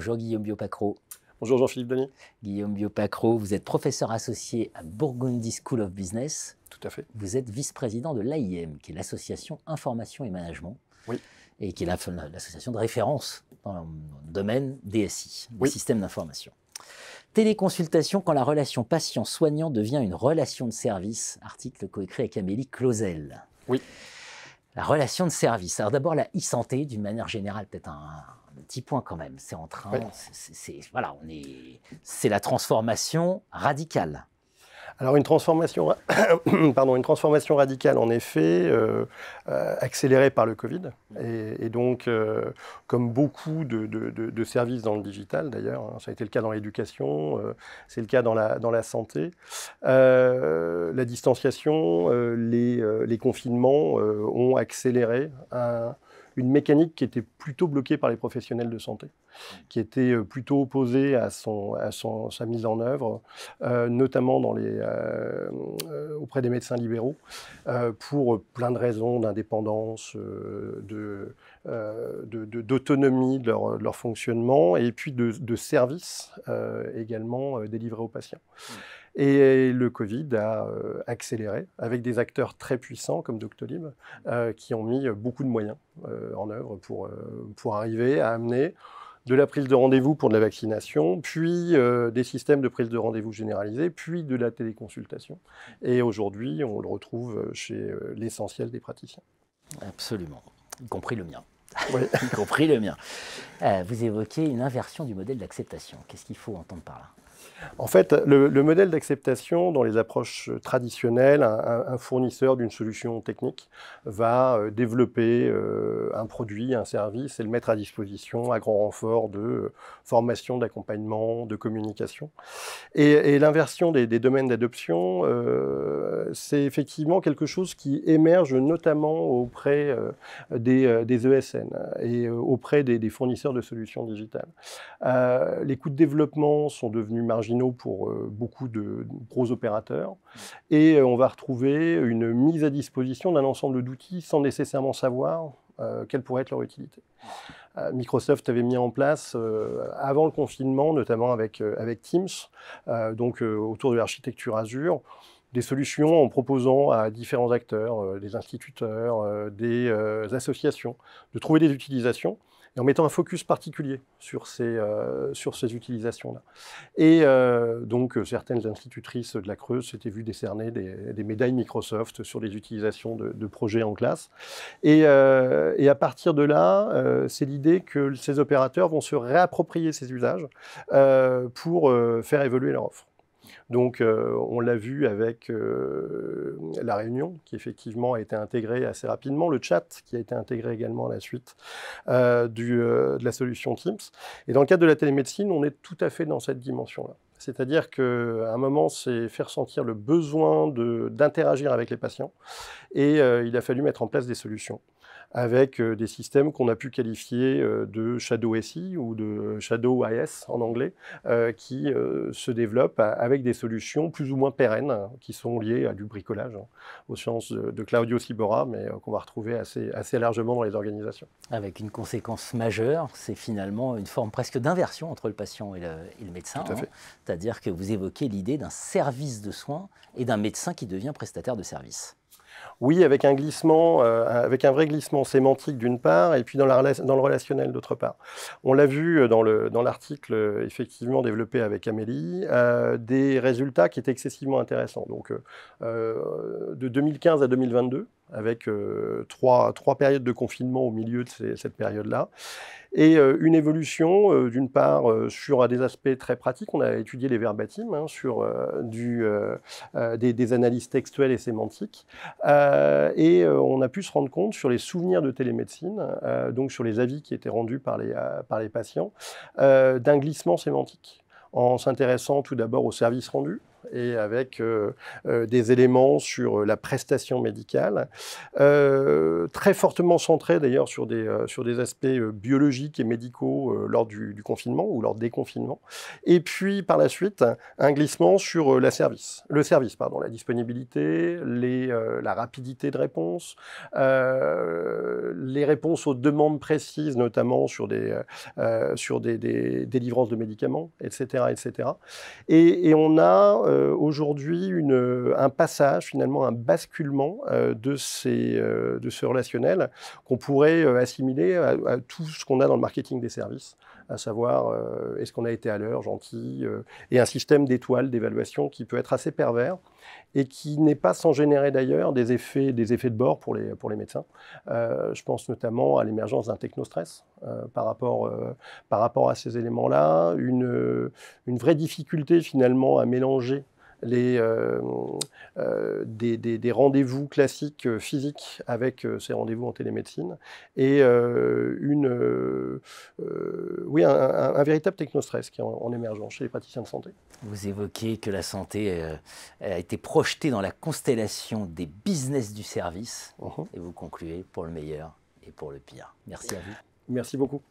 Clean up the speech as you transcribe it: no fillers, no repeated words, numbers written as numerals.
Bonjour Guillaume Biopacro. Bonjour Jean-Philippe Denis. Guillaume Biopacro, vous êtes professeur associé à Burgundy School of Business. Tout à fait. Vous êtes vice-président de l'AIM, qui est l'association Information et Management. Oui. Et qui est l'association de référence dans le domaine DSI, des systèmes d'information. Téléconsultation quand la relation patient-soignant devient une relation de service, article coécrit avec Amélie Clausel. Oui. La relation de service. Alors d'abord la e-santé, d'une manière générale, peut-être un petit point quand même. C'est en train, voilà, c'est la transformation radicale. Alors une transformation radicale en effet, accélérée par le Covid. Et donc, comme beaucoup de services dans le digital d'ailleurs, hein, ça a été le cas dans l'éducation, c'est le cas dans la santé, la distanciation, les confinements ont accéléré une mécanique qui était plutôt bloquée par les professionnels de santé, qui était plutôt opposée à sa mise en œuvre, notamment auprès des médecins libéraux, pour plein de raisons d'indépendance, d'autonomie de leur fonctionnement, et puis de services également délivrés aux patients. Et le Covid a accéléré avec des acteurs très puissants comme Doctolib qui ont mis beaucoup de moyens en œuvre pour arriver à amener de la prise de rendez-vous pour de la vaccination, puis des systèmes de prise de rendez-vous généralisés, puis de la téléconsultation. Et aujourd'hui, on le retrouve chez l'essentiel des praticiens. Absolument, y compris le mien. Oui. Y compris le mien. Vous évoquez une inversion du modèle d'acceptation. Qu'est-ce qu'il faut entendre par là ? En fait, le modèle d'acceptation dans les approches traditionnelles, un fournisseur d'une solution technique va développer un produit, un service et le mettre à disposition à grand renfort de formation, d'accompagnement, de communication. Et l'inversion des domaines d'adoption, c'est effectivement quelque chose qui émerge notamment auprès des ESN et auprès des fournisseurs de solutions digitales. Les coûts de développement sont devenus marginaux pour beaucoup de gros opérateurs, et on va retrouver une mise à disposition d'un ensemble d'outils sans nécessairement savoir quelle pourrait être leur utilité. Microsoft avait mis en place, avant le confinement, notamment avec Teams, autour de l'architecture Azure, des solutions en proposant à différents acteurs, des instituteurs, des associations, de trouver des utilisations, et en mettant un focus particulier sur ces utilisations-là. Et donc, certaines institutrices de la Creuse s'étaient vues décerner des médailles Microsoft sur les utilisations de projets en classe. Et à partir de là, c'est l'idée que ces opérateurs vont se réapproprier ces usages pour faire évoluer leur offre. Donc, on l'a vu avec la Réunion, qui effectivement a été intégrée assez rapidement, le chat, qui a été intégré également à la suite de la solution Teams. Et dans le cadre de la télémédecine, on est tout à fait dans cette dimension-là. C'est-à-dire qu'à un moment, c'est faire sentir le besoin d'interagir avec les patients. Et il a fallu mettre en place des solutions avec des systèmes qu'on a pu qualifier de Shadow SI ou de Shadow IS en anglais, qui se développent avec des solutions plus ou moins pérennes, qui sont liées à du bricolage, au sens de Claudio Sibora, mais qu'on va retrouver assez largement dans les organisations. Avec une conséquence majeure, c'est finalement une forme presque d'inversion entre le patient et le médecin. Tout à fait. C'est-à-dire que vous évoquez l'idée d'un service de soins et d'un médecin qui devient prestataire de service. Oui, avec un glissement, avec un vrai glissement sémantique d'une part, et puis dans le relationnel d'autre part. On l'a vu dans l'article effectivement développé avec Amélie, des résultats qui étaient excessivement intéressants. Donc, de 2015 à 2022, avec trois périodes de confinement au milieu de cette période-là. Et une évolution, d'une part, sur des aspects très pratiques. On a étudié les verbatims sur des analyses textuelles et sémantiques. Et on a pu se rendre compte sur les souvenirs de télémédecine, donc sur les avis qui étaient rendus par les patients, d'un glissement sémantique, en s'intéressant tout d'abord aux services rendus, et avec des éléments sur la prestation médicale, très fortement centrés d'ailleurs sur des aspects biologiques et médicaux lors du confinement ou lors des confinements. Et puis par la suite, un glissement sur le service, la disponibilité, la rapidité de réponse, les réponses aux demandes précises, notamment sur des délivrances de médicaments, etc. etc. Et on a aujourd'hui un passage, finalement un basculement de ce relationnel qu'on pourrait assimiler à tout ce qu'on a dans le marketing des services, à savoir est-ce qu'on a été à l'heure, gentil, et un système d'étoiles, d'évaluation qui peut être assez pervers et qui n'est pas sans générer d'ailleurs des effets de bord pour les médecins. Je pense notamment à l'émergence d'un technostress par rapport à ces éléments-là, une vraie difficulté finalement à mélanger des rendez-vous classiques physiques avec ces rendez-vous en télémédecine et oui, un véritable technostress qui est en émergence chez les praticiens de santé. Vous évoquez que la santé a été projetée dans la constellation des business du service et vous concluez pour le meilleur et pour le pire. Merci à vous. Merci beaucoup.